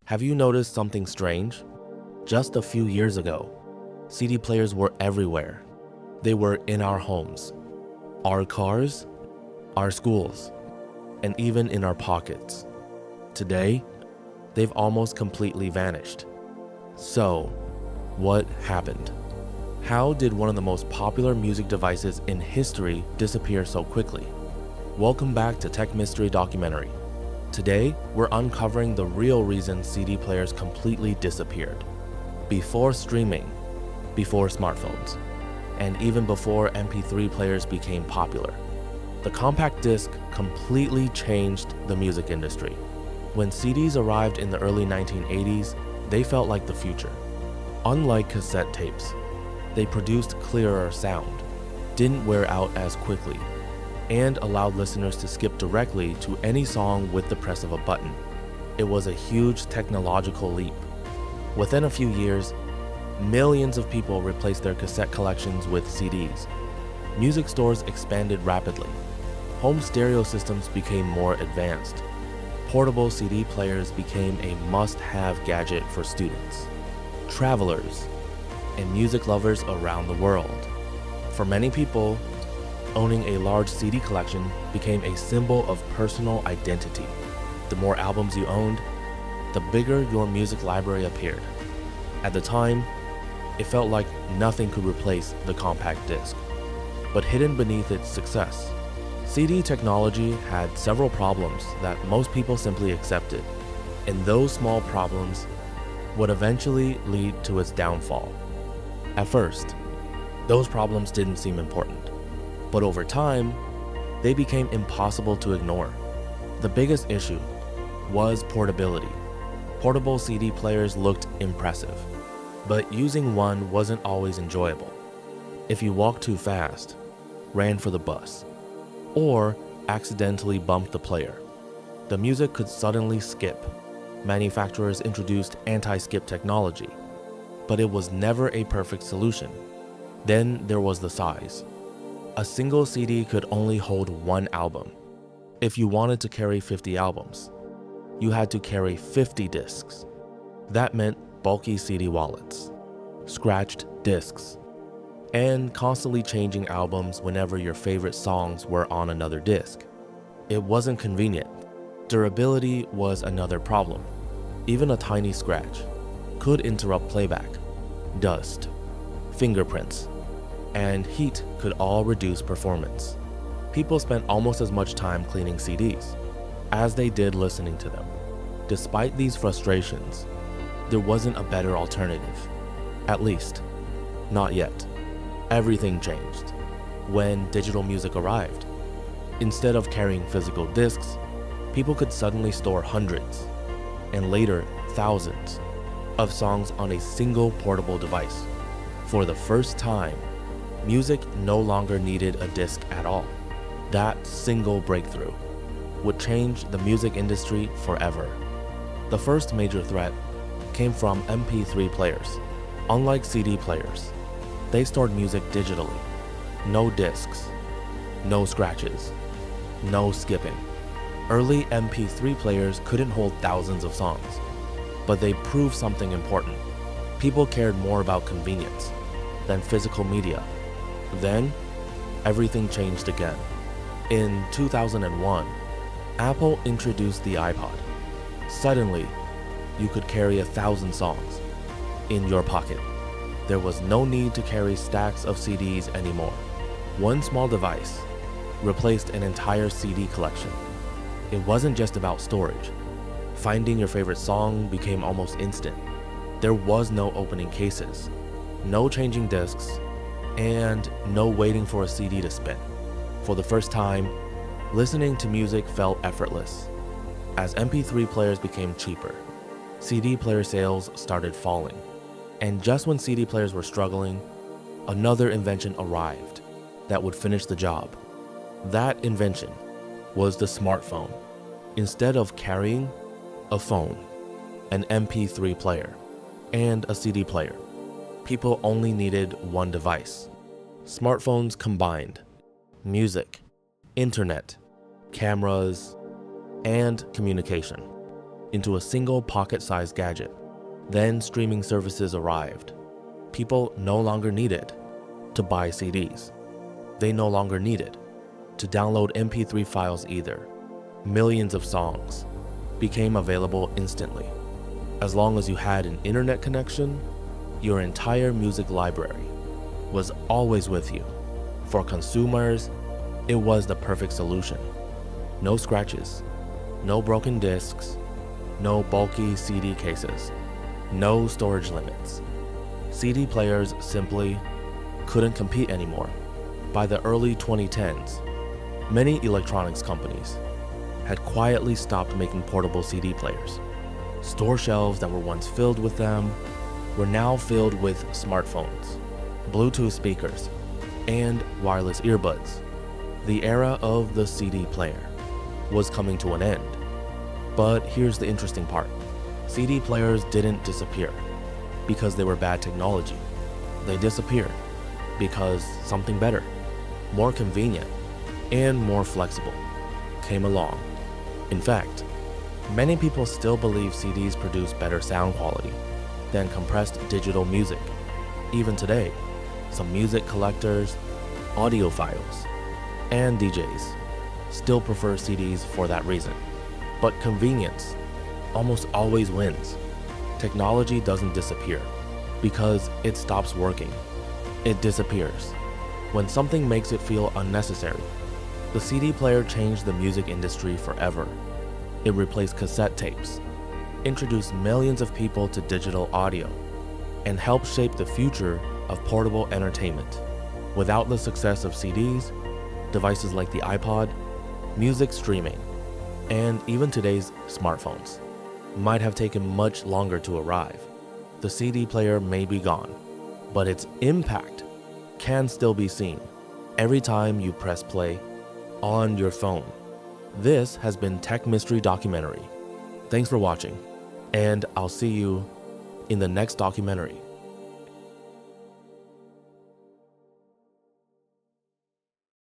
Have you noticed something strange? Just a few years ago, CD players were everywhere. They were in our homes, our cars, our schools, and even in our pockets. Today, they've almost completely vanished. So, what happened? How did one of the most popular music devices in history disappear so quickly? Welcome back to Tech Mystery Documentary. Today, we're uncovering the real reason CD players completely disappeared. Before streaming, before smartphones, and even before MP3 players became popular, the compact disc completely changed the music industry. When CDs arrived in the early 1980s, they felt like the future. Unlike cassette tapes, they produced clearer sound, didn't wear out as quickly, and allowed listeners to skip directly to any song with the press of a button. It was a huge technological leap. Within a few years, millions of people replaced their cassette collections with CDs. Music stores expanded rapidly. Home stereo systems became more advanced. Portable CD players became a must-have gadget for students, travelers, and music lovers around the world. For many people, owning a large CD collection became a symbol of personal identity. The more albums you owned, the bigger your music library appeared. At the time, it felt like nothing could replace the compact disc. But hidden beneath its success, CD technology had several problems that most people simply accepted, and those small problems would eventually lead to its downfall. At first, those problems didn't seem important, but over time, they became impossible to ignore. The biggest issue was portability. Portable CD players looked impressive, but using one wasn't always enjoyable. If you walked too fast, ran for the bus, or accidentally bumped the player, the music could suddenly skip. Manufacturers introduced anti-skip technology, but it was never a perfect solution. Then there was the size. A single CD could only hold one album. If you wanted to carry 50 albums, you had to carry 50 discs. That meant bulky CD wallets, scratched discs, and constantly changing albums whenever your favorite songs were on another disc. It wasn't convenient. Durability was another problem. Even a tiny scratch could interrupt playback. Dust, fingerprints, and heat could all reduce performance. People spent almost as much time cleaning CDs as they did listening to them. Despite these frustrations, there wasn't a better alternative. At least, not yet. Everything changed when digital music arrived. Instead of carrying physical discs, people could suddenly store hundreds, and later thousands, of songs on a single portable device. For the first time, music no longer needed a disc at all. That single breakthrough would change the music industry forever. The first major threat came from MP3 players. Unlike CD players, they stored music digitally. No discs, no scratches, no skipping. Early MP3 players couldn't hold thousands of songs, but they proved something important. People cared more about convenience than physical media. Then, everything changed again. In 2001, Apple introduced the iPod. Suddenly, you could carry 1,000 songs in your pocket. There was no need to carry stacks of CDs anymore. One small device replaced an entire CD collection. It wasn't just about storage. Finding your favorite song became almost instant. There was no opening cases, no changing discs, and no waiting for a CD to spin. For the first time, listening to music felt effortless. As MP3 players became cheaper, CD player sales started falling. And just when CD players were struggling, another invention arrived that would finish the job. That invention was the smartphone. Instead of carrying a phone, an MP3 player, and a CD player, people only needed one device. Smartphones combined music, internet, cameras, and communication. into a single pocket-sized gadget. Then streaming services arrived. People no longer needed to buy CDs. They no longer needed to download MP3 files either. Millions of songs became available instantly. As long as you had an internet connection, your entire music library was always with you. For consumers, it was the perfect solution. No scratches, no broken discs, no bulky CD cases, no storage limits. CD players simply couldn't compete anymore. By the early 2010s, many electronics companies had quietly stopped making portable CD players. Store shelves that were once filled with them were now filled with smartphones, Bluetooth speakers, and wireless earbuds. The era of the CD player was coming to an end. But here's the interesting part. CD players didn't disappear because they were bad technology. They disappeared because something better, more convenient, and more flexible came along. In fact, many people still believe CDs produce better sound quality than compressed digital music. Even today, some music collectors, audiophiles, and DJs still prefer CDs for that reason. But convenience almost always wins. Technology doesn't disappear because it stops working. It disappears when something makes it feel unnecessary. The CD player changed the music industry forever. It replaced cassette tapes, introduced millions of people to digital audio, and helped shape the future of portable entertainment. Without the success of CDs, devices like the iPod, music streaming, and even today's smartphones might have taken much longer to arrive. The CD player may be gone, but its impact can still be seen every time you press play on your phone. This has been Tech Mystery Documentary. Thanks for watching, and I'll see you in the next documentary.